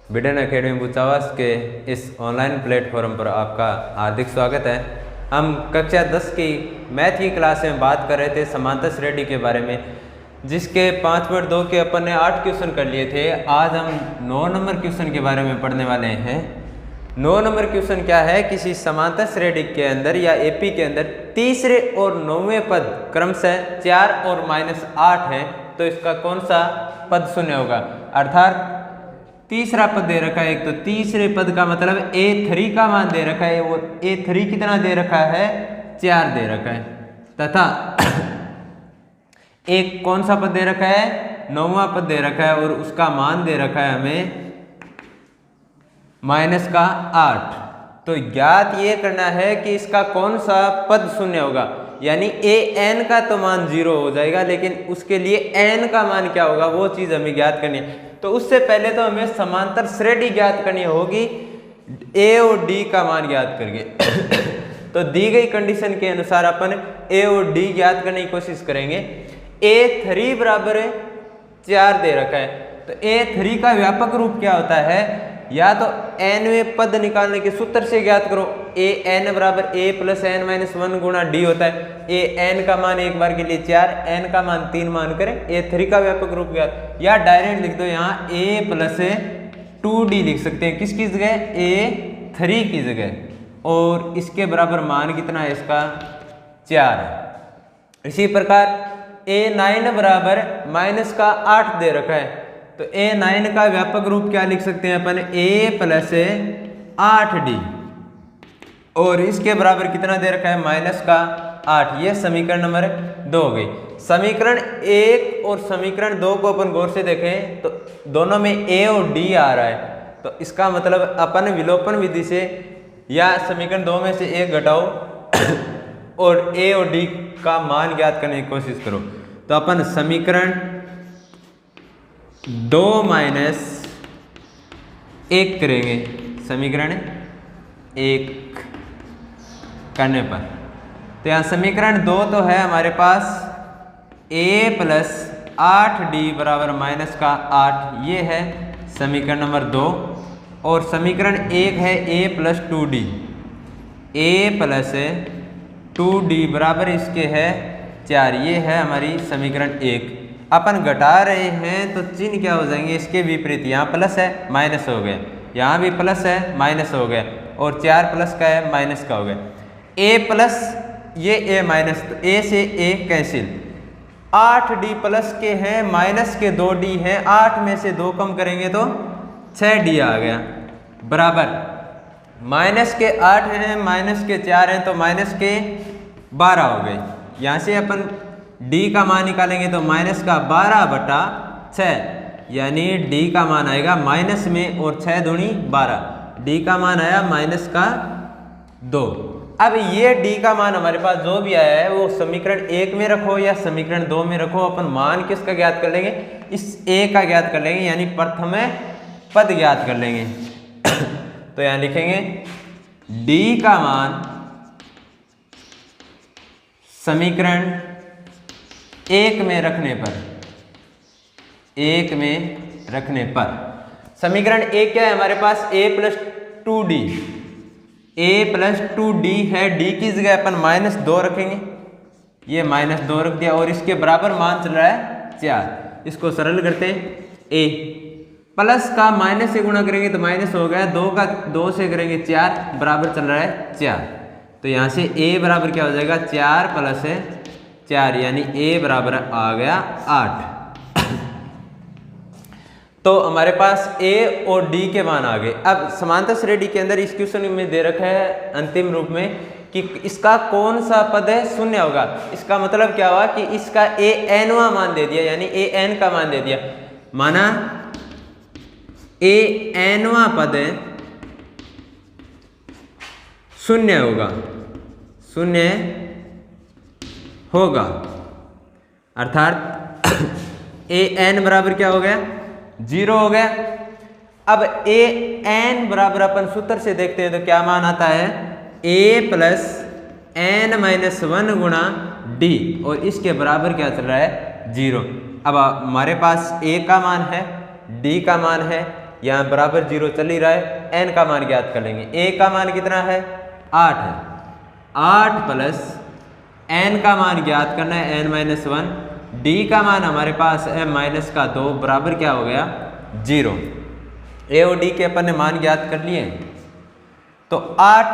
Biden academy Buchawas के इस online platform पर आपका हार्दिक स्वागत है। हम कक्षा 10 की मैथ की क्लास में बात कर रहे थे समांतर श्रेणी के बारे में, जिसके 5.2 के अपन ने 8 क्वेश्चन कर लिए थे। आज हम 9 नंबर क्वेश्चन के बारे में पढ़ने वाले हैं। 9 नंबर क्वेश्चन क्या है, किसी समांतर श्रेणी के अंदर या एपी के अंदर तीसरे और 9वें पद क्रमशः 4 और -8 है, तो इसका कौन सा पद शून्य होगा। अर्थात तीसरा पद दे रखा है एक, तो तीसरे पद का मतलब A3 का मान दे रखा है, वो A3 कितना दे रखा है, 4 दे रखा है, तथा एक कौन सा पद दे रखा है, 9वां पद दे रखा है और उसका मान दे रखा है हमें -8। तो ज्ञात ये करना है कि इसका कौन सा पद शून्य होगा, यानी an का तो मान 0 हो जाएगा, लेकिन उसके लिए n का मान क्या होगा वो चीज हमें ज्ञात करनी है। तो उससे पहले तो हमें समांतर श्रेणी ज्ञात करनी होगी, a और d का मान ज्ञात करके। तो दी गई कंडीशन के अनुसार अपन a और d ज्ञात करने की कोशिश करेंगे। A3 बराबर 4 दे रखा है, तो A3 का व्यापक रूप क्या होता है, या तो nवें पद निकालने के सूत्र से ज्ञात करो। an बराबर a + n-1 गुणा d होता है। an का मान एक बार के लिए 4, n का मान 3 मान करें, A3 का व्यापक रूप ज्ञात, या डायरेक्ट लिख दो यहाँ a + 2d लिख सकते हैं, किसकी जगह, A3 की जगह, और इसके बराबर मान कितना है इसका, 4 है। इसी प्रकार A9 बराबर -8 दे रखा है, तो A9 का व्यापक रूप क्या लिख सकते हैं अपन, a + 8d, और इसके बराबर कितना दे रखा है, -8। ये समीकरण नंबर 2 हो गई। समीकरण 1 और समीकरण 2 को अपन गौर से देखें तो दोनों में a और d आ रहा है, तो इसका मतलब अपन विलोपन विधि से या समीकरण 2 में से 1 घटाओ और a और d का मान ज्ञात करने की कोशिश करो। तो अपन समीकरण 2 - 1 करेंगे, समीकरण 1 करने पर, तो यहाँ समीकरण 2 तो है हमारे पास a + 8d बराबर -8, ये है समीकरण नंबर 2। और समीकरण 1 है a + 2d, a + 2d बराबर इसके है 4, ये है हमारी समीकरण 1। अपन घटा रहे हैं तो चिन्ह क्या हो जाएंगे, इसके विपरीत, यहाँ प्लस है माइनस हो गया, यहाँ भी प्लस है माइनस हो गया, और 4 प्लस का है माइनस का हो गया। a+ ये a माइनस, तो a से a कैंसिल, 8d प्लस के हैं, माइनस के 2d हैं, 8 में से 2 कम करेंगे तो 6d आ गया, बराबर माइनस के 8 हैं, माइनस के 4 हैं, तो माइनस के 12 हो गए। यहाँ से अपन d का मान निकालेंगे तो -12/6, यानी d का मान आएगा माइनस में, और 6 दूनी 12, d का मान आया -2। अब ये d का मान हमारे पास जो भी आया है वो समीकरण 1 में रखो या समीकरण 2 में रखो, अपन मान किसका ज्ञात कर लेंगे, इस a का ज्ञात कर लेंगे, यानी प्रथम पद ज्ञात कर लेंगे। तो यहाँ लिखेंगे d का मान समीकरण 1 में रखने पर, 1 में रखने पर, समीकरण 1 क्या है हमारे पास, a + 2d, a + 2d है, d की जगह अपन -2 रखेंगे, ये -2 रख दिया, और इसके बराबर मान चल रहा है 4। इसको सरल करते हैं, a प्लस का माइनस से गुणा करेंगे तो माइनस हो गया, 2 का 2 से करेंगे 4, बराबर चल रहा है 4। तो यहाँ से a बराबर क्या हो जाएगा, 4 + 4, यानी a बराबर आ गया 8। तो हमारे पास a और d के मान आ गए। अब समांतर श्रेणी के अंदर इस क्वेश्चन में दे रखा है अंतिम रूप में कि इसका कौन सा पद है शून्य होगा। इसका मतलब क्या हुआ कि इसका an वां मान दे दिया, यानी an का मान दे दिया, माना an वां पद शून्य होगा, शून्य होगा, अर्थात an बराबर क्या हो गया, 0 हो गया। अब an बराबर अपन सूत्र से देखते हैं तो क्या मान आता है, a + n-1 गुणा d, और इसके बराबर क्या चल रहा है, 0। अब हमारे पास a का मान है, d का मान है, यहाँ बराबर 0 चल ही रहा है, n का मान ज्ञात कर लेंगे। a का मान कितना है 8 है, 8 प्लस n का मान ज्ञात करना है n-1, d का मान हमारे पास है -2 बराबर क्या हो गया 0। a और d के अपन ने मान ज्ञात कर लिए, तो 8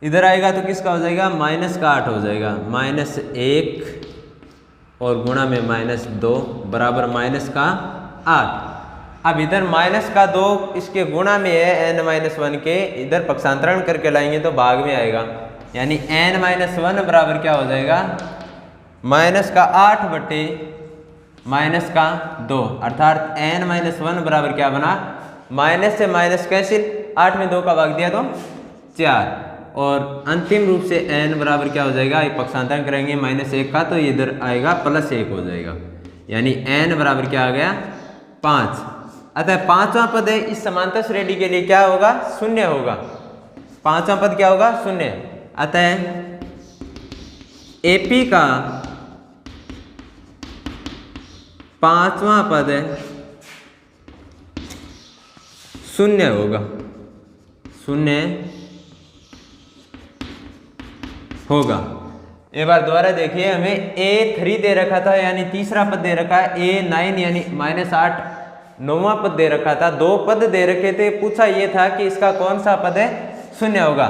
इधर आएगा तो किसका हो जाएगा -8 हो जाएगा, -1 और गुणा में -2 बराबर -8। अब इधर -2 इसके गुणा में है n-1 के, इधर पक्षांतरण करके लाएंगे तो भाग में आएगा, यानी n-1 बराबर क्या हो जाएगा -8 बटे -2, अर्थात n-1 बराबर क्या बना, माइनस से माइनस कैंसिल, 8 में 2 का भाग दिया तो 4, और अंतिम रूप से n बराबर क्या हो जाएगा, ये पक्षांतरण करेंगे -1 का तो इधर आएगा +1 हो जाएगा, यानी n बराबर क्या आ गया 5। अतः पांचवा पद है इस समांतर श्रेणी के लिए क्या होगा, 0 होगा। पांचवा पद क्या होगा 0। अतः AP का पांचवा पद 0 होगा, 0 होगा। एक बार दोबारा देखिए, हमें A3 दे रखा था, यानी तीसरा पद दे रखा है, A9 यानी -8 नौवां पद दे रखा था, 2 पद दे रखे थे, पूछा ये था कि इसका कौन सा पद है 0 होगा।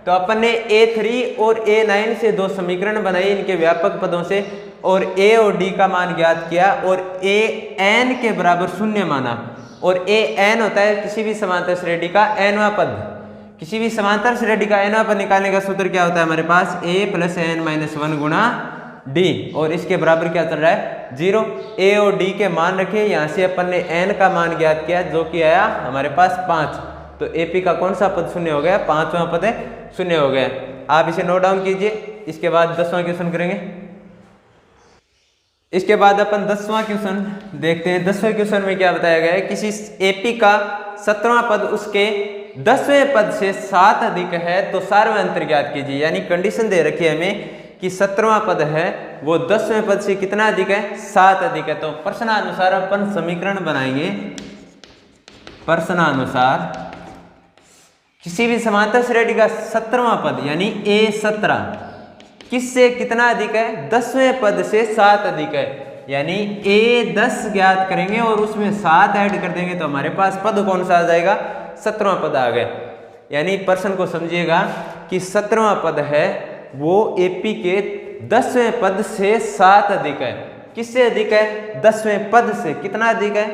तो अपन ने A3 और A9 से 2 समीकरण बनाए इनके व्यापक पदों से, और A और D का मान ज्ञात किया और AN के बराबर 0 माना, और AN होता है किसी भी समांतर श्रेणी का nवां पद। किसी भी समांतर श्रेणी का nवां पद निकालने का सूत्र क्या होता है हमारे पास, A + n-1 गुणा D, और इसके बराबर क्या चल रहा है 0। A और D के मान रखे, यहाँ से अपन ने n का मान ज्ञात किया जो कि आया हमारे पास 5, तो AP का कौन सा पद 0 हो गया, पांचवा पद 0 हो गया। आप इसे नोट डाउन कीजिए। इसके बाद 10वां क्वेश्चन करेंगे। इसके बाद अपन 10वां क्वेश्चन देखते हैं। 10वें क्वेश्चन में क्या बताया गया है, किसी AP का 17वां पद उसके 10वें पद से 7 अधिक है तो सार्वय अंतर ज्ञात कीजिए। यानी कंडीशन दे रखी है हमें कि 17वां पद है वो 10वें पद से कितना अधिक है, 7 अधिक है। तो प्रश्नानुसार अपन समीकरण बनाएंगे। प्रश्नानुसार किसी भी समांतर श्रेणी का 17वां पद यानी A17 किससे कितना अधिक है, 10वें पद से 7 अधिक है। यानी A10 ज्ञात करेंगे और उसमें 7 ऐड कर देंगे तो हमारे पास पद कौन सा आ जाएगा, 17वां पद आ गया। यानी प्रश्न को समझिएगा कि 17वां पद है वो AP के 10वें पद से 7 अधिक है। किससे अधिक है, 10वें पद से कितना अधिक है,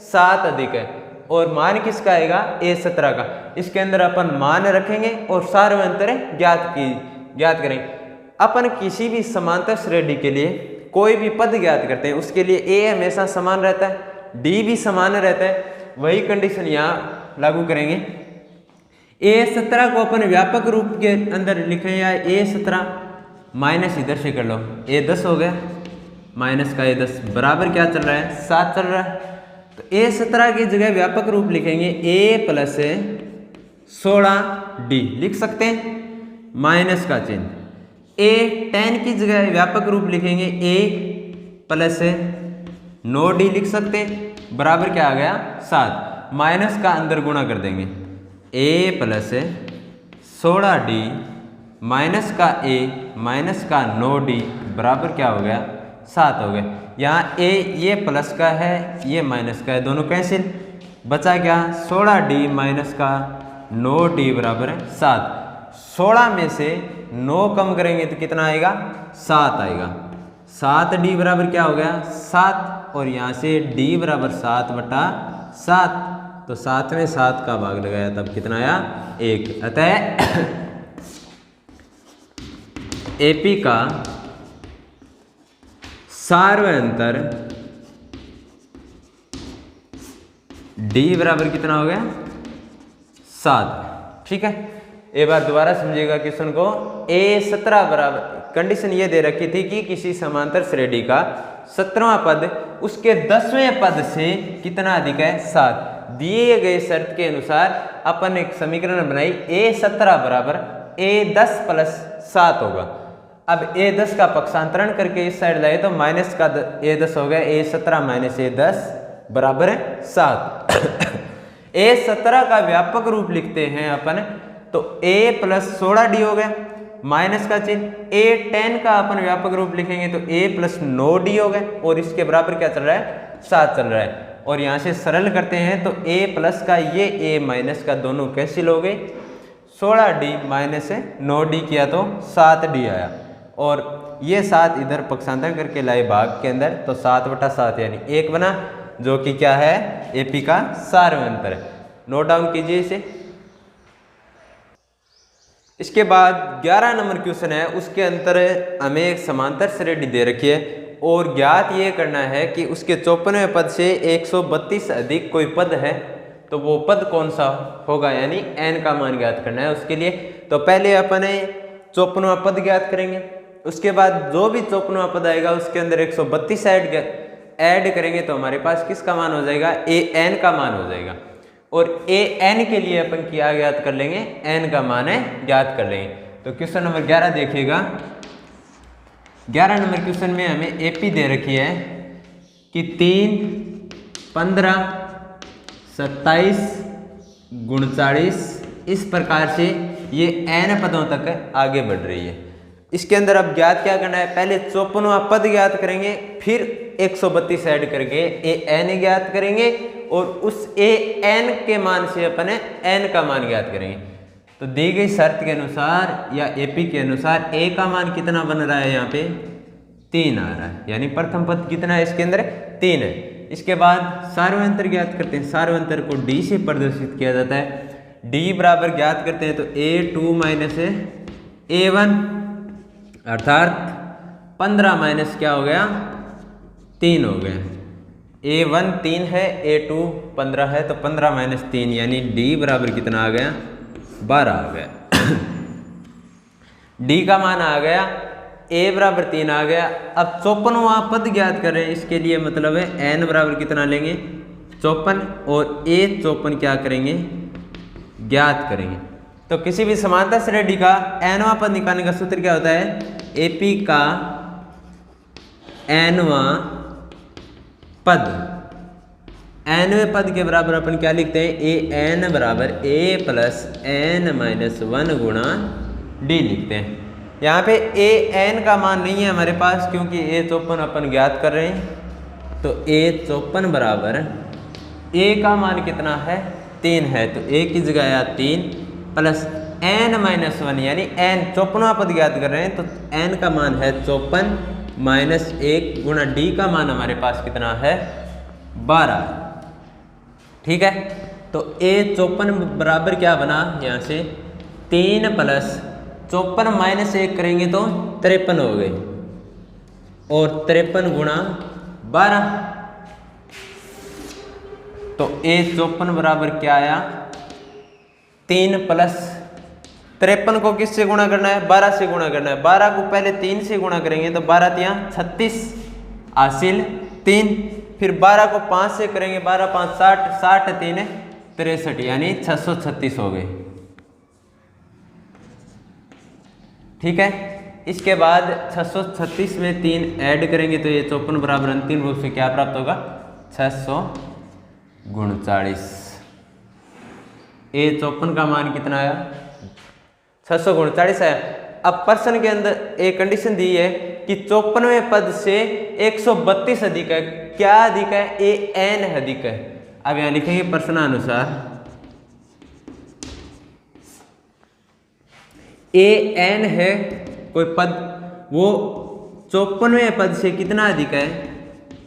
7 अधिक है। और मान किसका आएगा, A17 का। इसके अंदर अपन मान रखेंगे और सार्वय अंतर ज्ञात करेंगे। अपन किसी भी समांतर श्रेणी के लिए कोई भी पद ज्ञात करते हैं उसके लिए A हमेशा समान रहता है, D भी समान रहता है। वही कंडीशन यहाँ लागू करेंगे। A17 को अपन व्यापक रूप के अंदर लिखें या A17 माइनस इधर से कर लो, A10 हो गया, माइनस का A10 बराबर क्या चल रहा है, 7 चल रहा है। तो A17 की जगह व्यापक रूप लिखेंगे A + 16D लिख सकते हैं, माइनस का चिन्ह। A10 की जगह व्यापक रूप लिखेंगे A + 9D लिख सकते हैं, बराबर क्या आ गया 7। माइनस का अंदर गुणा कर देंगे, A + 16D माइनस का A माइनस का 9D बराबर क्या हो गया 7 हो गया। यहाँ A ये प्लस का है ये माइनस का है, दोनों कैंसिल, बचा क्या 16D माइनस का 9D बराबर है 7। 16 में से 9 कम करेंगे तो कितना आएगा, 7 आएगा। 7D बराबर क्या हो गया 7, और यहाँ से D बराबर 7/7, तो 7 में 7 का भाग लगाया तब कितना आया 1। अतः AP का सार्वय अंतर D बराबर कितना हो गया 7। ठीक है, एक बार दोबारा समझिएगा क्वेश्चन को। A17 बराबर, कंडीशन ये दे रखी थी कि किसी समांतर श्रेणी का 17वां पद उसके 10वें पद से कितना अधिक है 7। दिए गए शर्त के अनुसार अपन एक समीकरण बनाई, A17 बराबर A10 + 7 होगा। अब A10 का पक्षांतरण करके इस साइड लाए तो माइनस का A10 हो गया, A17 - A10 बराबर है 7। A17 का व्यापक रूप लिखते हैं अपन, तो A प्लस 16D हो गया, माइनस का चिन्ह। A10 का अपन व्यापक रूप लिखेंगे तो A प्लस 9D हो गया, और इसके बराबर क्या चल रहा है, 7 चल रहा है। और यहाँ से सरल करते हैं तो A प्लस का ये A माइनस का दोनों कैंसिल हो गए, 16D माइनस 9D किया तो 7D आया, और ये 7 इधर पक्षांतर करके लाए भाग के अंदर, तो 7/7 यानी 1 बना, जो कि क्या है, AP का सार्वंतर है। नोट डाउन कीजिए इसे। इसके बाद 11 नंबर क्वेश्चन है, उसके अंदर हमें एक समांतर श्रेणी दे रखी है और ज्ञात ये करना है कि उसके 54वें पद से 132 अधिक कोई पद है, तो वो पद कौन सा होगा, यानी n का मान ज्ञात करना है उसके लिए। तो पहले अपन 54वां पद ज्ञात करेंगे, उसके बाद जो भी 54वां पद आएगा उसके अंदर 132 ऐड करेंगे, तो हमारे पास किसका मान हो जाएगा, an का मान हो जाएगा। और an के लिए अपन क्या ज्ञात कर लेंगे, n का मान ज्ञात कर लेंगे। तो क्वेश्चन नंबर 11 देखिएगा। 11 नंबर क्वेश्चन में हमें AP दे रखी है कि 3, 15, 27, 39 इस प्रकार से ये n पदों तक आगे बढ़ रही है। इसके अंदर अब ज्ञात क्या करना है, पहले 54वां पद ज्ञात करेंगे, फिर 132 ऐड करके an ज्ञात करेंगे, और उस an के मान से अपन n का मान ज्ञात करेंगे। तो दी गई शर्त के अनुसार या AP के अनुसार a का मान कितना बन रहा है, यहाँ पे 3 आ रहा है, यानी प्रथम पद कितना है इसके अंदर, 3 है। इसके बाद सार्वंतर ज्ञात करते हैं, सार्वंतर को D से प्रदर्शित किया जाता है। D बराबर ज्ञात करते हैं तो A2 माइनस A1, अर्थात 15 माइनस क्या हो गया, 3 हो गया। A1 3 है, A2 15 है, तो 15 माइनस 3 यानी D बराबर कितना आ गया, 12 आ गया। D का मान आ गया, A बराबर 3 आ गया। अब 54वां पद ज्ञात कर रहे हैं, इसके लिए मतलब है n बराबर कितना लेंगे, 54, और A54 क्या करेंगे, ज्ञात करेंगे। तो किसी भी समांतर श्रेणी का nवां पद निकालने का सूत्र क्या होता है, AP का nवां पद, nवें पद के बराबर अपन क्या लिखते हैं, an बराबर A प्लस n माइनस 1 गुणा D लिखते हैं। यहाँ पे an का मान नहीं है हमारे पास, क्योंकि A54 अपन ज्ञात कर रहे हैं। तो A54 बराबर A का मान कितना है, 3 है, तो A की जगह आया 3 प्लस n माइनस 1, यानी n 54वां पद ज्ञात कर रहे हैं, तो n का मान है 54 माइनस 1 गुणा D का मान हमारे पास कितना है, 12। ठीक है, तो A54 बराबर क्या बना, यहाँ से 3 प्लस 54 माइनस 1 करेंगे तो 53 हो गए, और 53 गुणा 12, तो A54 बराबर क्या आया, 3 प्लस 53 को किससे गुणा करना है, 12 से गुणा करना है। 12 को पहले 3 से गुणा करेंगे तो 12 तिया 36 हासिल 3, फिर 12 को 5 से करेंगे, 12 5 60, 60 3 63, यानी 636 हो गए। ठीक है, इसके बाद 636 में 3 ऐड करेंगे तो ये 54 बराबर अंतिम रूप से क्या प्राप्त होगा, 639। A54 का मान कितना आया, 639 है। अब प्रश्न के अंदर एक कंडीशन दी है कि 54वें पद से 132 अधिक है, क्या अधिक है, an अधिक है। अब यहां लिखेंगे प्रश्नानुसार an है कोई पद, वो 54वें पद से कितना अधिक है,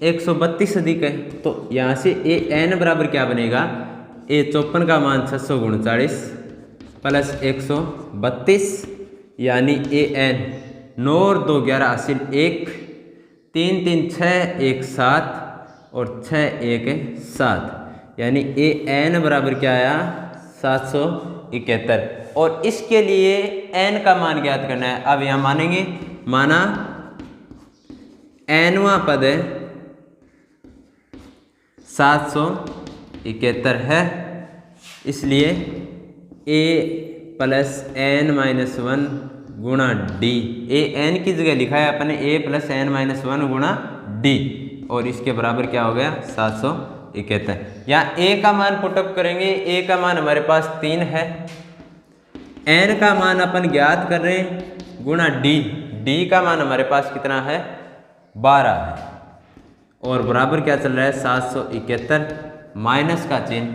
132 अधिक है। तो यहां से an बराबर क्या बनेगा, A54 का मान 639 प्लस 132, यानी an 9 और 2 11 हासिल 1, 3 3 6 1 7 और 6 1 7, यानी an बराबर क्या आया, 771। और इसके लिए n का मान ज्ञात करना है। अब यहाँ मानेंगे, माना nवां पद 771 है, इसलिए a प्लस n माइनस 1 गुणा d, an की जगह लिखा है अपने a प्लस n माइनस 1 गुणा d, और इसके बराबर क्या हो गया, 771। यहाँ a का मान पुटअप करेंगे, a का मान हमारे पास 3 है, n का मान अपन ज्ञात कर रहे हैं गुणा d का मान हमारे पास कितना है 12 है, और बराबर क्या चल रहा है 771, माइनस का चिन्ह,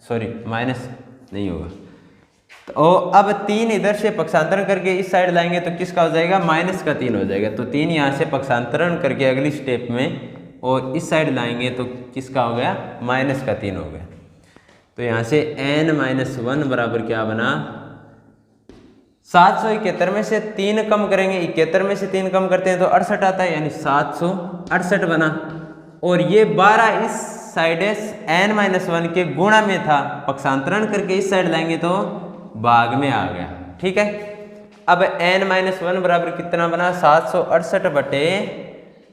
सॉरी माइनस नहीं होगा, तो अब 3 इधर से पक्षांतरण करके इस साइड लाएंगे तो किसका हो जाएगा माइनस का 3 हो जाएगा, तो 3 यहाँ से पक्षांतरण करके अगली स्टेप में और इस साइड लाएंगे तो किसका हो गया माइनस का 3 हो गया। तो यहाँ से n-1 बराबर क्या बना 771 में से 3 कम करेंगे, 71 में से 3 कम करते हैं तो 68 आता है, यानी 768 बना। और ये 12 इस साइड n-1 के गुणा में था, पक्षांतरण करके इस साइड लाएंगे तो भाग में आ गया। ठीक है, अब n-1 बराबर कितना बना 768 बटे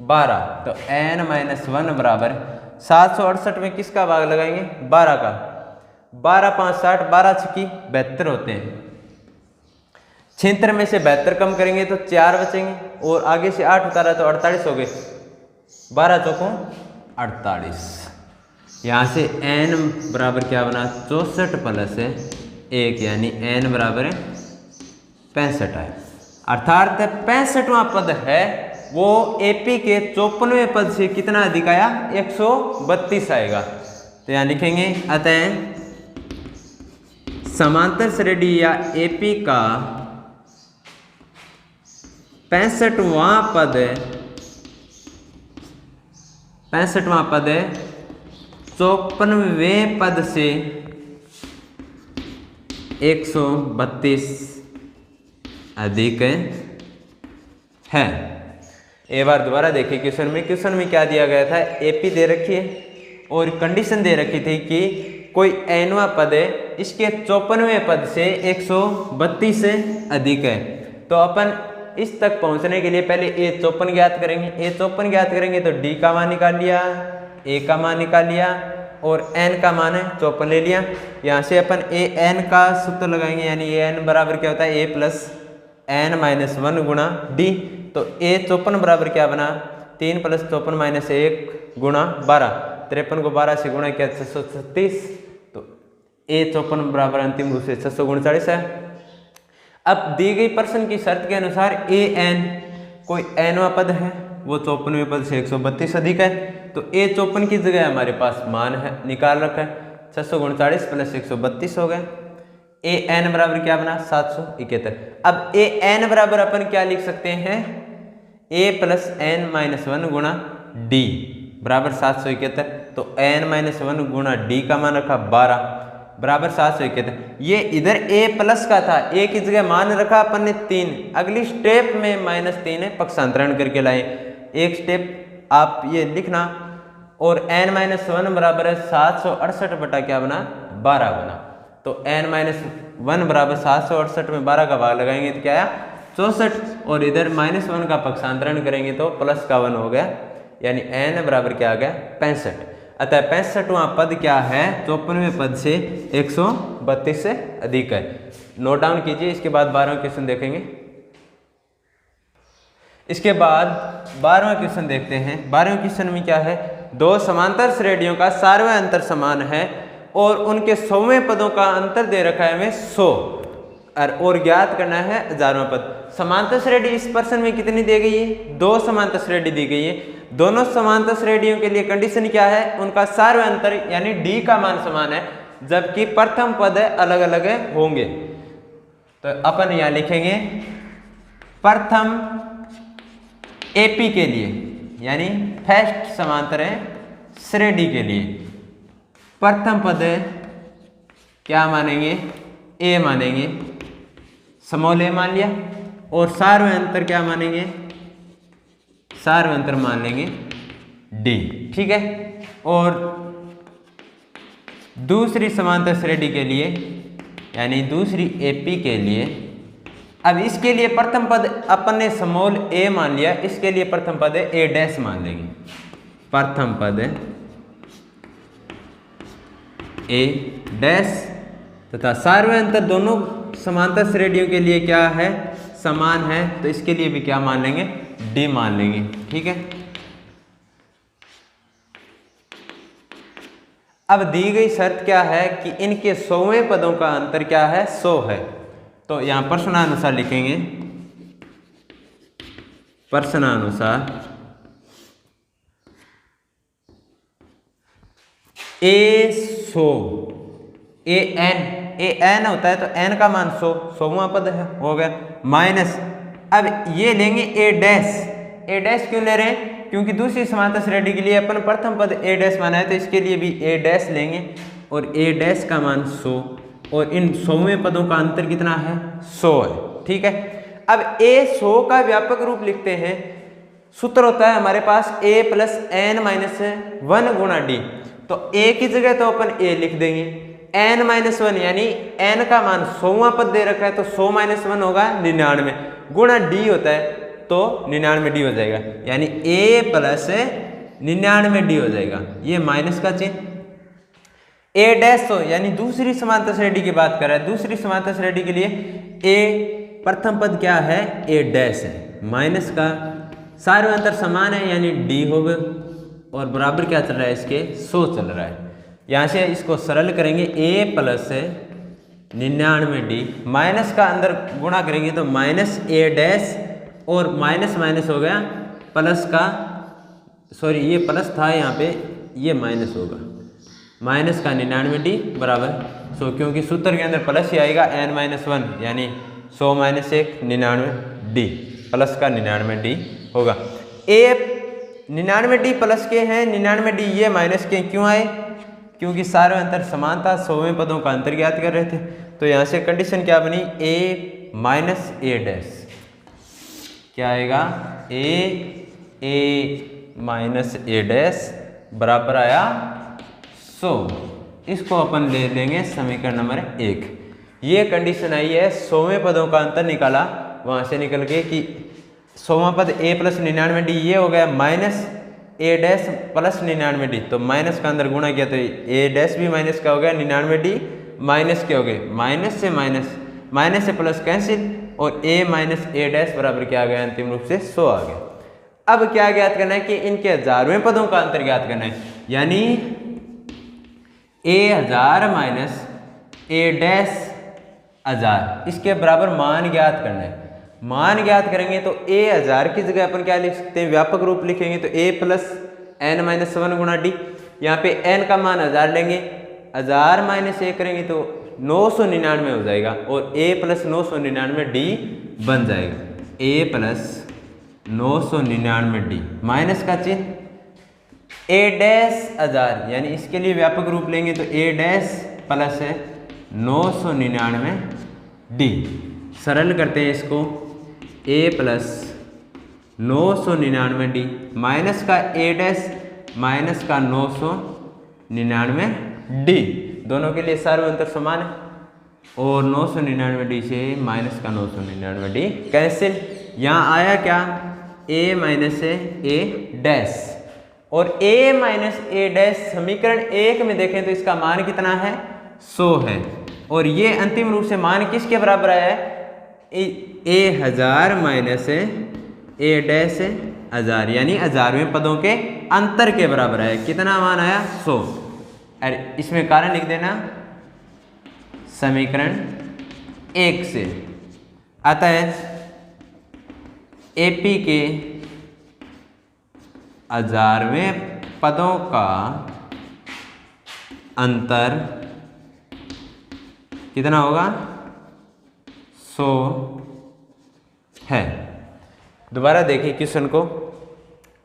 12, तो n-1 बराबर 768 में किसका भाग लगाएंगे 12 का, 12 5 60, 12 छक्की 72 होते हैं, 76 में से 72 कम करेंगे तो 4 बचेंगे, और आगे से 8 उतारा तो 48 हो गए, 12 चौकों 48। यहाँ से n बराबर क्या बना 64 प्लस 1, यानी n बराबर 65 है, अर्थात 65वां पद है वो एपी के 54वें पद से कितना अधिक आया 132 आएगा। तो यहाँ लिखेंगे अतः समांतर श्रेणी या एपी का 65वां पद 54वें पद से 132 अधिक है। एक बार दोबारा देखिए क्वेश्चन में क्या दिया गया था, एपी दे रखी है और कंडीशन दे रखी थी कि कोई nवां पद है इसके 54वें पद से 132 से अधिक है। तो अपन इस तक पहुंचने के लिए पहले a54 ज्ञात करेंगे, a54 ज्ञात करेंगे तो d का मान निकाल लिया, a का मान निकाल लिया और n का मान है 54 ले लिया। यहाँ से अपन an का सूत्र लगाएंगे, यानी an बराबर क्या होता है a प्लस n-1 गुणा d। तो a54 बराबर क्या बना 3 + 54 - 1 गुणा 12, 53 को 12 से गुणा किया 636, तो a54 बराबर अंतिम रूप से 639 है। अब दी गई प्रश्न की शर्त के अनुसार an कोई nवां पद है वो 54वें पद से 132 अधिक है, तो a54 की जगह हमारे पास मान है निकाल रखा है 639 + 132 हो गए। an बराबर क्या बना 771। अब an बराबर अपन क्या लिख सकते हैं a + n-1 गुणा d बराबर 771, तो n-1 गुणा d का मान रखा 12 बराबर 771। ये इधर a प्लस का था, a की जगह मान रखा अपन ने 3, अगली स्टेप में -3 है पक्षांतरण करके लाए, एक स्टेप आप ये लिखना, और n-1 बराबर है 768 बटा क्या बना 12 बना। तो n-1 बराबर 768 में 12 का भाग लगाएंगे तो क्या आया 64, और इधर -1 का पक्षांतरण करेंगे तो +1 हो गया, यानी n बराबर क्या आ गया 65। अतः 65वां पद क्या है 54वें पद से 132 से अधिक है। नोट डाउन कीजिए। इसके बाद 12वां क्वेश्चन देखेंगे। इसके बाद 12वां क्वेश्चन देखते हैं। 12वें क्वेश्चन में क्या है, दो समांतर श्रेणियों का सार्वय अंतर समान है और उनके 100वें पदों का अंतर दे रखा है हमें 100, और ज्ञात करना है 1000वां पद। समांतर श्रेणी इस प्रश्न में कितनी दी गई है, दो समांतर श्रेणी दी गई है। दोनों समांतर श्रेणियों के लिए कंडीशन क्या है, उनका सार्वय अंतर यानी d का मान समान है, जबकि प्रथम पद अलग अलग होंगे। तो अपन यहां लिखेंगे प्रथम एपी के लिए, यानी फर्स्ट समांतर है श्रेणी के लिए प्रथम पद क्या मानेंगे a मानेंगे, स्मॉल a मान लिया, और सार्वय अंतर क्या मानेंगे, सार्वय अंतर मान लेंगे d। ठीक है, और दूसरी समांतर श्रेणी के लिए यानी दूसरी एपी के लिए, अब इसके लिए प्रथम पद अपन ने स्मॉल a मान लिया, इसके लिए प्रथम पद a डैश मान लेंगे, प्रथम पद a डैश, तथा सार्वय अंतर दोनों समांतर श्रेणियों के लिए क्या है समान है, तो इसके लिए भी क्या मान लेंगे d मान लेंगे। ठीक है, अब दी गई शर्त क्या है कि इनके 100वें पदों का अंतर क्या है, 100 है। तो यहाँ प्रश्नानुसार लिखेंगे, प्रश्नानुसार ए 100, ए एन होता है तो एन का मान 100, 100वां पद है, हो गया, माइनस अब ये लेंगे ए डैश क्यों ले रहे हैं, क्योंकि दूसरी समांतर श्रेणी के लिए अपन प्रथम पद ए डैश माना है, तो इसके लिए भी ए डैश लेंगे और ए डैश का मान 100 और इन 100वें पदों का अंतर कितना है, 100 है। ठीक है, अब ए 100 का व्यापक रूप लिखते हैं। सूत्र होता है हमारे पास ए प्लस एन माइनस 1 गुणा डी, तो ए की जगह तो अपन ए लिख देंगे, एन माइनस 1 यानी एन का मान 100वां पद दे रखा है तो 100 माइनस 1 होगा 99 गुणा डी होता है तो 99 डी हो जाएगा, यानी ए प्लस 99 डी हो जाएगा, ये माइनस का चिन्ह। ए डैश तो यानी दूसरी समांतर श्रेणी की बात कर रहा है, दूसरी समांतर श्रेणी के लिए ए प्रथम पद क्या है, ए डैश है, माइनस का सारे अंतर समान है यानी डी होगा और बराबर क्या चल रहा है इसके, 100 चल रहा है। यहाँ से इसको सरल करेंगे, ए प्लस 99 डी माइनस का अंदर गुणा करेंगे तो माइनस ए डैश और माइनस माइनस हो गया प्लस का, सॉरी ये प्लस था यहाँ पे, ये माइनस होगा, माइनस का 99 डी बराबर 100, क्योंकि सूत्र के अंदर प्लस ही आएगा, एन माइनस 1 यानी 100 माइनस 1 99 डी प्लस का 99 डी होगा। ए 99 डी प्लस के हैं, 99 डी ये माइनस के क्यों आए, क्योंकि सारे अंतर समान था, 100वें पदों का अंतर ज्ञात कर रहे थे, तो यहाँ से कंडीशन क्या बनी, ए माइनस ए डैश क्या आएगा, ए माइनस ए डैश बराबर आया 100। इसको अपन ले लेंगे समीकरण नंबर 1। ये कंडीशन आई है, 100वें पदों का अंतर निकाला, वहाँ से निकल के कि 100वां पद ए प्लस 99 डी ये हो गया माइनस ए डैश प्लस 99 डी, तो माइनस का अंदर गुणा किया तो ए डैश भी माइनस का हो गया, 99 डी माइनस के हो गए, माइनस से माइनस, माइनस से प्लस कैंसिल और ए माइनस ए डैश बराबर क्या आ गया, अंतिम रूप से 100 आ गया। अब क्या ज्ञात करना है कि इनके 1000वें पदों का अंतर ज्ञात करना है, यानी ए 1000 माइनस ए डैश 1000 इसके बराबर मान ज्ञात करना है। मान ज्ञात करेंगे तो ए 1000 की जगह अपन क्या लिख सकते हैं, व्यापक रूप लिखेंगे तो ए प्लस एन माइनस 1 गुणा डी, यहाँ पे एन का मान 1000 लेंगे, 1000 माइनस ए करेंगे तो 999 हो जाएगा और ए प्लस 999 डी बन जाएगा, ए प्लस 999 डी माइनस का चिन्ह, ए डैश 1000 यानी इसके लिए व्यापक रूप लेंगे तो ए डैश प्लस 999 डी, सरल करते हैं इसको, ए प्लस 999 डी माइनस का ए डैश माइनस का 999 डी, दोनों के लिए सारे अंतर समान है और 999 डी से माइनस का 999 डी कैंसिल, यहाँ आया क्या, ए माइनस ए डैश और ए माइनस ए डैश समीकरण 1 में देखें तो इसका मान कितना है, 100 है और ये अंतिम रूप से मान किसके बराबर आया है, ए 1000 माइनस ए डैश 1000 यानी 1000वें पदों के अंतर के बराबर है, कितना मान आया, 100। अरे इसमें कारण लिख देना, समीकरण 1 से आता है एपी के 1000वें पदों का अंतर कितना होगा, 100 है। दोबारा देखिए क्वेश्चन को,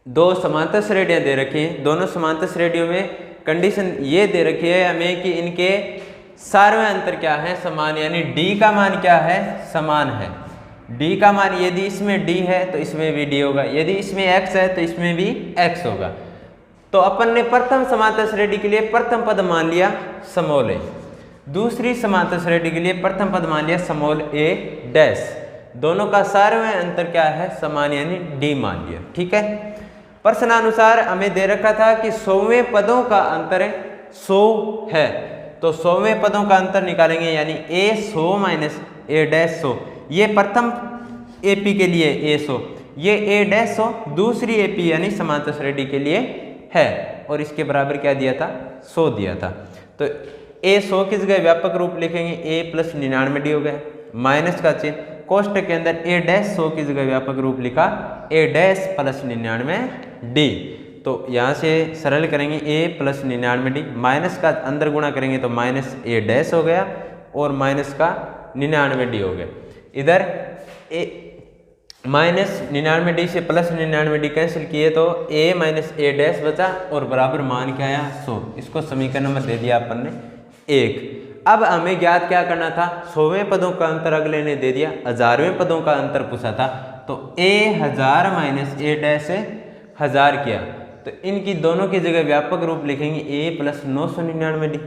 दो समांतर श्रेणियां दे रखी हैं, दोनों समांतर श्रेणियों में कंडीशन ये दे रखी है हमें कि इनके सारवें अंतर क्या है, समान, यानी d का मान क्या है, समान है। d का मान यदि इसमें d है तो इसमें भी d होगा, यदि इसमें x है तो इसमें भी x होगा। तो अपन ने प्रथम समांतर श्रेणी के लिए प्रथम पद मान लिया स्मॉल a, दूसरी समांतर श्रेणी के लिए प्रथम पद मान लिया स्मॉल a डैश, दोनों का सारवें अंतर क्या है, समान, यानी d मान लिया। ठीक है, प्रश्नानुसार हमें दे रखा था कि 100वें पदों का अंतर 100 है, तो 100वें पदों का अंतर निकालेंगे, यानी a 100 माइनस a डैश 100, ये प्रथम AP के लिए a 100, ये a डैश 100 दूसरी AP यानी समांतर श्रेणी के लिए है। और इसके बराबर क्या दिया था, 100 दिया था। तो ए 100 की जगह व्यापक रूप लिखेंगे ए प्लस 99D हो गया, माइनस का चिन्ह, कोष्टक के अंदर ए डैश 100 की जगह व्यापक रूप लिखा ए डैश प्लस 99D। तो यहाँ से सरल करेंगे ए प्लस 99D, माइनस का अंदर गुणा करेंगे तो माइनस ए डैश हो गया और माइनस का 99D हो गया। इधर ए माइनस 99D से प्लस 99D कैंसिल किए तो a माइनस ए डैश बचा और बराबर मान क्या आया, 100। इसको समीकरण नंबर दे दिया अपन ने 1। अब हमें ज्ञात क्या करना था, 100वें पदों का अंतर अगले ने दे दिया, 1000वें पदों का अंतर पूछा था। तो a 1000 माइनस ए डैश से 1000 किया, तो इनकी दोनों की जगह व्यापक रूप लिखेंगे a plus 999D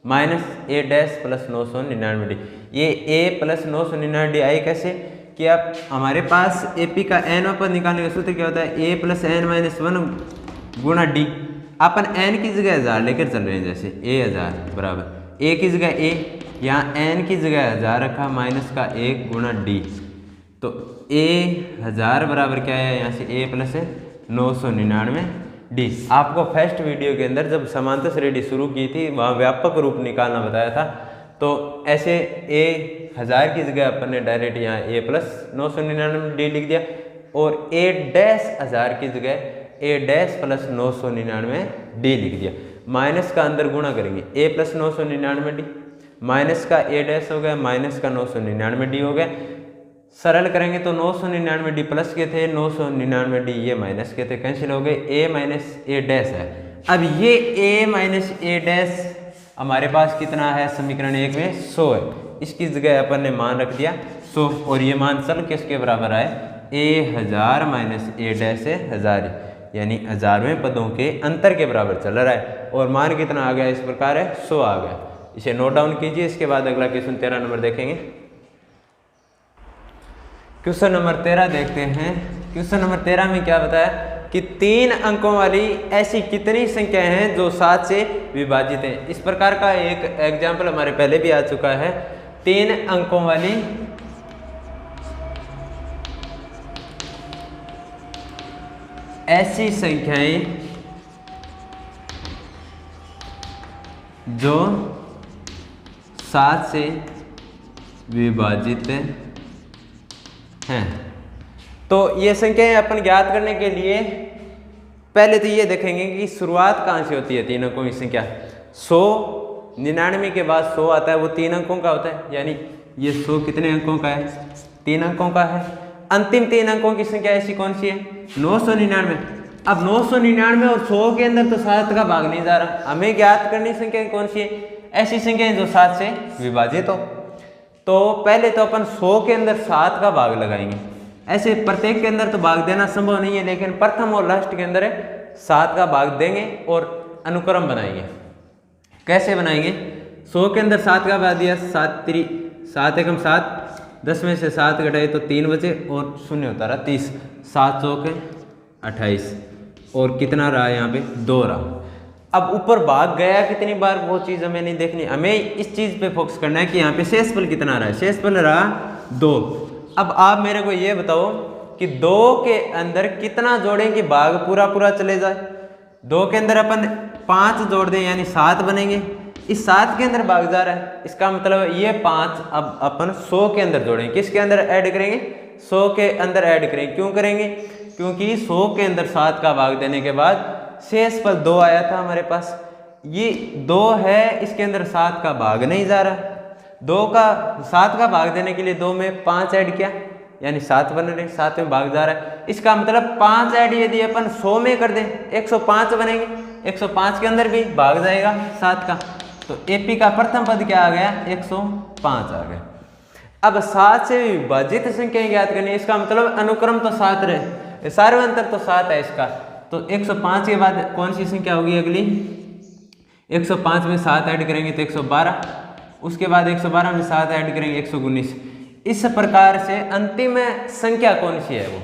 minus A dash plus 999D। ये a प्लस 999D आई कैसे कि आप हमारे पास AP का n पद निकालने का सूत्र क्या होता है, a प्लस n माइनस 1 गुणा d। अपन n की जगह 1000 लेकर चल रहे हैं, जैसे a 1000 बराबर a की जगह a, यहाँ n की जगह 1000 रखा माइनस का 1 गुणा d। तो a 1000 बराबर क्या है, यहाँ से a प्लस 999D। आपको फर्स्ट वीडियो के अंदर जब समांतर श्रेणी शुरू की थी वहाँ व्यापक रूप निकालना बताया था। तो ऐसे a 1000 की जगह अपन ने डायरेक्ट यहाँ a प्लस 999D लिख दिया और a डैश 1000 की जगह a डैश प्लस 999D लिख दिया। माइनस का अंदर गुणा करेंगे a प्लस 999D, माइनस का a डैश हो गया माइनस का 999D हो गया। सरल करेंगे तो 999D प्लस के थे, 999D ये माइनस के थे, कैंसिल हो गए, a माइनस ए डैश है। अब ये a माइनस ए डैश हमारे पास कितना है, समीकरण 1 में 100 है, इसकी जगह अपन ने मान रख दिया 100 और ये मान चल किसके बराबर आए, a 1000 माइनस ए डैश से 1000, यानी 1000वें पदों के अंतर के बराबर चल रहा है और मान कितना आ गया, इस प्रकार है 100 आ गया। इसे नोट डाउन कीजिए। इसके बाद अगला क्वेश्चन 13 नंबर देखेंगे। क्वेश्चन नंबर 13 देखते हैं। क्वेश्चन नंबर 13 में क्या बताया कि 3 अंकों वाली ऐसी कितनी संख्याएं हैं जो 7 से विभाजित हैं। इस प्रकार का एक एग्जाम्पल हमारे पहले भी आ चुका है। 3 अंकों वाली ऐसी संख्याएं जो 7 से विभाजित हैं। तो ये संख्याएं अपन ज्ञात करने के लिए पहले तो ये देखेंगे कि शुरुआत कहाँ से होती है 3 अंकों की संख्या। 100 99 के बाद 100 आता है, वो 3 अंकों का होता है, यानी ये 100 कितने अंकों का है, 3 अंकों का है। अंतिम 3 अंकों की संख्या ऐसी कौन सी है, 999। अब 999 और 100 के अंदर तो 7 का भाग नहीं जा रहा, हमें ज्ञात करनी संख्या कौन सी है, ऐसी संख्याएं जो 7 से विभाजित हो। तो पहले तो अपन 100 के अंदर 7 का भाग लगाएंगे। ऐसे प्रत्येक के अंदर तो भाग देना संभव नहीं है, लेकिन प्रथम और लास्ट के अंदर 7 का भाग देंगे और अनुक्रम बनाएंगे। कैसे बनाएंगे, 100 के अंदर 7 का भाग दिया, 7 एकम 7, 10 में से 7 घटाए तो 3 बचे और शून्य होता रहा 30, 7 चौक 28 और कितना रहा यहाँ पे 2 रहा। अब ऊपर भाग गया कितनी बार वो चीज़ हमें नहीं देखनी, हमें इस चीज़ पे फोकस करना है कि यहाँ पे शेषफल कितना रहा है। शेषफल रहा 2। अब आप मेरे को ये बताओ कि 2 के अंदर कितना जोड़ें कि भाग पूरा पूरा चले जाए। 2 के अंदर अपन 5 जोड़ दें यानी 7 बनेंगे, इस 7 के अंदर भाग जा रहा है, इसका मतलब ये 5 अब अपन 100 के अंदर जोड़ेंगे। किसके अंदर ऐड करेंगे, 100 के अंदर ऐड करेंगे। क्यों करेंगे, क्योंकि 100 के अंदर 7 का भाग देने के बाद शेषफल 2 आया था हमारे पास, ये 2 है, इसके अंदर 7 का भाग नहीं जा रहा। 7 का भाग देने के लिए 2 में 5 ऐड किया यानी 7 बन रहे, 7 में भाग जा रहा है। इसका मतलब 5 ऐड यदि अपन 100 में कर दें 105 बनेंगे, 105 के अंदर भी भाग जाएगा 7 का। तो AP का प्रथम पद क्या आ गया, 105 आ गया। अब 7 से विभाजित संख्या ज्ञात करनी है, इसका मतलब अनुक्रम तो 7 रहे, सार्वंतर तो 7 है इसका। तो 105 के बाद कौन सी संख्या होगी अगली, 105 में 7 ऐड करेंगे तो 112, उसके बाद 112 में 7 ऐड करेंगे 119। इस प्रकार से अंतिम संख्या कौन सी है, वो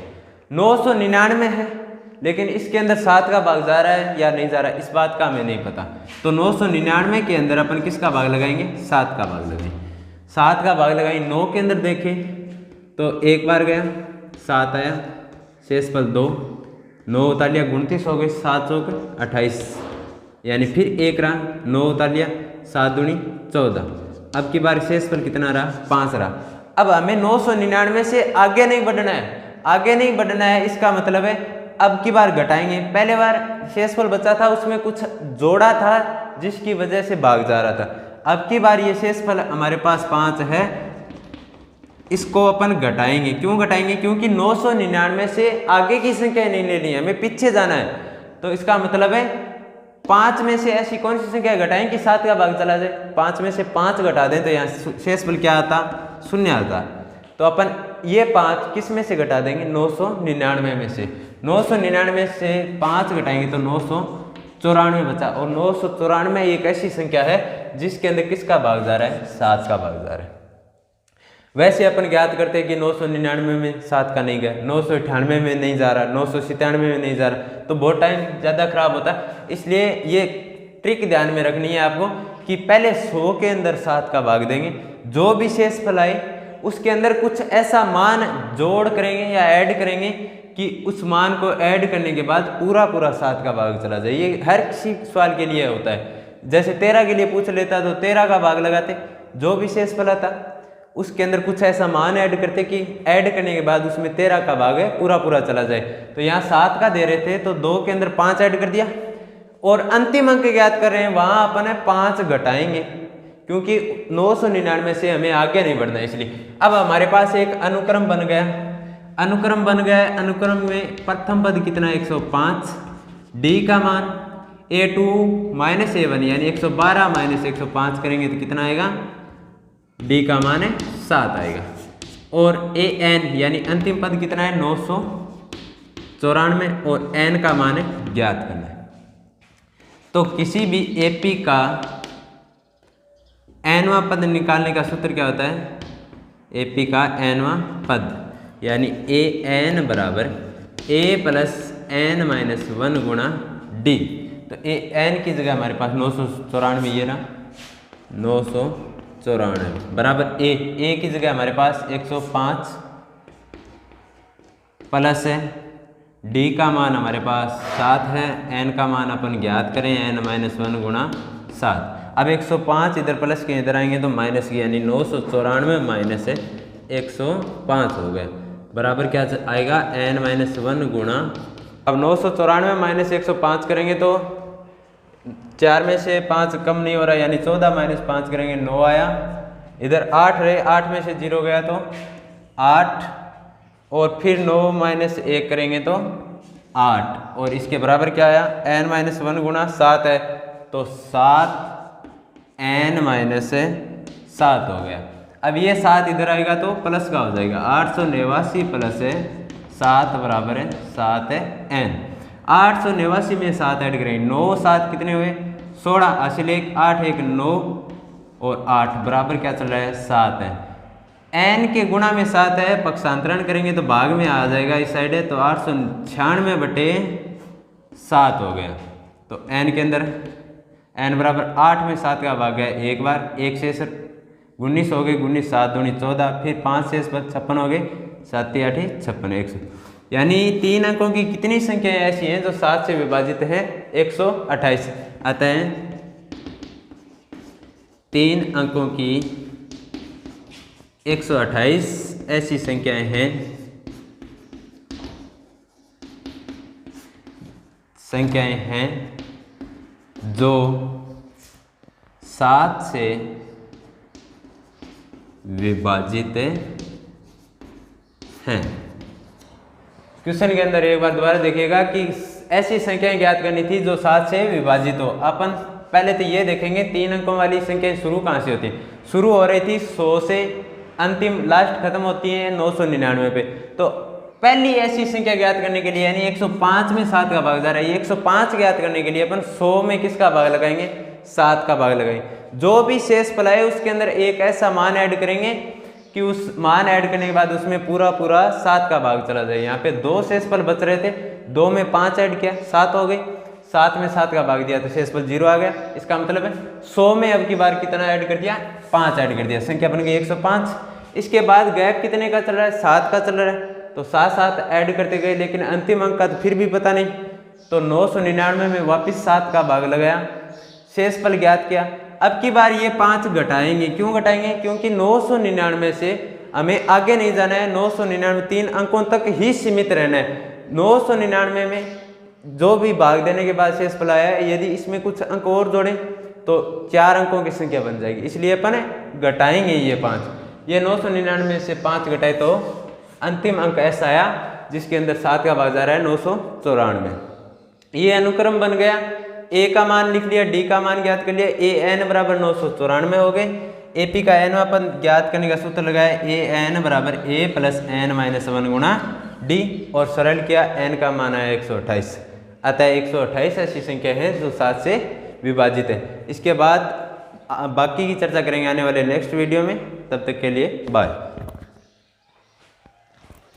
999 है, लेकिन इसके अंदर 7 का भाग जा रहा है या नहीं जा रहा है इस बात का हमें नहीं पता। तो 999 के अंदर अपन किसका भाग लगाएंगे, 7 का भाग लगाएंगे। 7 का भाग लगाएंगे, 9 के अंदर देखें तो एक बार गया 7 आया, शेषफल 2, 9 उतार लिया 29 हो गए, 7 चौक 28 यानी फिर 1 रहा, 9 उतार लिया, 7 दूनी 14। अब की बार शेषफल कितना रहा, 5 रहा। अब हमें 999 से आगे नहीं बढ़ना है, आगे नहीं बढ़ना है, इसका मतलब है अब की बार घटाएंगे। पहले बार शेषफल बचा था, उसमें कुछ जोड़ा था जिसकी वजह से भाग जा रहा था। अब की बार ये शेषफल हमारे पास 5 है, इसको अपन घटाएंगे। क्यों घटाएंगे? क्योंकि 999 से आगे की संख्या नहीं लेनी है, हमें पीछे जाना है। तो इसका मतलब है 5 में से ऐसी कौन सी संख्या घटाएं कि 7 का भाग चला जाए। 5 में से 5 घटा दें तो यहाँ शेषफल क्या आता, 0 आता। तो अपन ये 5 किस में से घटा देंगे, 999 में से। 999 से 5 घटाएंगे तो 994 बचा। और 994 एक ऐसी संख्या है जिसके अंदर किसका भाग जा रहा है, 7 का भाग जा रहा है। वैसे अपन ज्ञात करते हैं कि 999 में 7 का नहीं गया, 998 में नहीं जा रहा, 997 में नहीं जा रहा, तो बहुत टाइम ज़्यादा खराब होता है। इसलिए ये ट्रिक ध्यान में रखनी है आपको कि पहले 100 के अंदर 7 का भाग देंगे, जो भी शेषफल आए उसके अंदर कुछ ऐसा मान जोड़ करेंगे या ऐड करेंगे कि उस मान को ऐड करने के बाद पूरा 7 का भाग चला जाए। ये हर किसी सवाल के लिए होता है। जैसे 13 के लिए पूछ लेता तो 13 का भाग लगाते, जो भी शेषफल आता उसके अंदर कुछ ऐसा मान ऐड करते कि ऐड करने के बाद उसमें 13 का भाग है पूरा चला जाए। तो यहाँ 7 का दे रहे थे तो 2 के अंदर 5 ऐड कर दिया, और अंतिम अंक ज्ञात कर रहे हैं, वहाँ अपन 5 घटाएंगे क्योंकि 999 से हमें आगे नहीं बढ़ना है। इसलिए अब हमारे पास एक अनुक्रम बन गया, अनुक्रम में प्रथम पद कितना, 105, डी का मान a2 - a1 यानी 112 - 105 करेंगे तो कितना आएगा, डी का मान है 7 आएगा। और an यानी अंतिम पद कितना है, 994, और n का मान है ज्ञात करना है। तो किसी भी AP का nवां पद निकालने का सूत्र क्या होता है, AP का nवां पद यानी an बराबर a + n - 1 गुणा d। तो n की जगह हमारे पास 994 ये रहा, 994 बराबर a की जगह हमारे पास 105 प्लस है d का मान हमारे पास 7 है, n का मान अपन ज्ञात करें, n - 1 गुणा 7। अब 105 इधर प्लस के इधर आएंगे तो माइनस के, यानी 994 माइनस 105 हो गया, बराबर क्या आएगा, n - 1 गुणा। अब 994 माइनस 105 करेंगे तो 4 में से 5 कम नहीं हो रहा, यानी 14 - 5 करेंगे 9 आया। इधर 8 रहे, 8 में से 0 गया तो 8, और फिर 9 - 1 करेंगे तो 8, और इसके बराबर क्या आया, n - 1 गुणा 7 है तो 7 n - 7 हो गया। अब ये 7 इधर आएगा तो प्लस का हो जाएगा, 889 प्लस 7 बराबर है 7 है n। 889 में 7 ऐड करेंगे, 9 7 कितने हुए, 16, हासिल 1 8 1 9 और 8 बराबर क्या चल रहा है, 7 है। n के गुणा में 7 है, पक्षांतरण करेंगे तो भाग में आ जाएगा इस साइड है, तो 896/7 हो गया। तो n के अंदर n बराबर 8 में 7 का भाग है एक बार, 1 से 19 हो गए, 19 7 दूनी 14, फिर 5 से 56 हो गए, 7 8 56 100। यानी 3 अंकों की कितनी संख्याएं ऐसी हैं जो 7 से विभाजित है, 128। अतः 3 अंकों की 128 ऐसी संख्याएं हैं जो 7 से विभाजित हैं। क्वेश्चन के अंदर एक बार दोबारा देखिएगा कि ऐसी संख्याएं ज्ञात करनी थी जो 7 से विभाजित हो। अपन पहले तो ये देखेंगे 3 अंकों वाली संख्याएं शुरू कहाँ से होती है। शुरू हो रही थी 100 से, अंतिम लास्ट खत्म होती है 999 पे। तो पहली ऐसी संख्या ज्ञात करने के लिए, यानी 105 में 7 का भाग जा रहा है, ये 105 ज्ञात करने के लिए अपन 100 में किसका भाग लगाएंगे, 7 का भाग लगाएंगे। जो भी शेषफल आए उसके अंदर एक ऐसा मान ऐड करेंगे कि उस मान ऐड करने के बाद उसमें पूरा 7 का भाग चला जाए। यहाँ पे 2 शेषफल बच रहे थे, 2 में 5 ऐड किया, 7 हो गई, 7 में 7 का भाग दिया तो शेषफल 0 आ गया। इसका मतलब है 100 में अब की बार कितना ऐड कर दिया, 5 ऐड कर दिया, संख्या बन गई 105। इसके बाद गैप कितने का चल रहा है, 7 का चल रहा है, तो 7 ऐड करते गए, लेकिन अंतिम अंक का तो फिर भी पता नहीं, तो 999 में वापस 7 का भाग लगाया शेषफल ज्ञात किया। अब की बार ये 5 घटाएंगे। क्यों घटाएंगे? क्योंकि 999 से हमें आगे नहीं जाना है, 999 3 अंकों तक ही सीमित रहना है। 999 में जो भी भाग देने के बाद शेषफल आया है, यदि इसमें कुछ अंक और जोड़ें तो 4 अंकों की संख्या बन जाएगी, इसलिए अपन घटाएंगे ये 5। ये 999 से 5 घटाए तो अंतिम अंक ऐसा आया जिसके अंदर 7 का भाग जा रहा है 994। ये अनुक्रम बन गया। ए का मान लिख लिया, डी का मान ज्ञात कर लिया, ए एन बराबर 994 हो गए। ए पी का एन अपन ज्ञात करने का सूत्र लगाया, ए एन बराबर ए प्लस एन माइनस 1 गुणा डी, और सरल किया, एन का मान आया 128। अतः 128 ऐसी संख्या है जो 7 से विभाजित है। इसके बाद बाकी की चर्चा करेंगे आने वाले नेक्स्ट वीडियो में। तब तक के लिए बाय।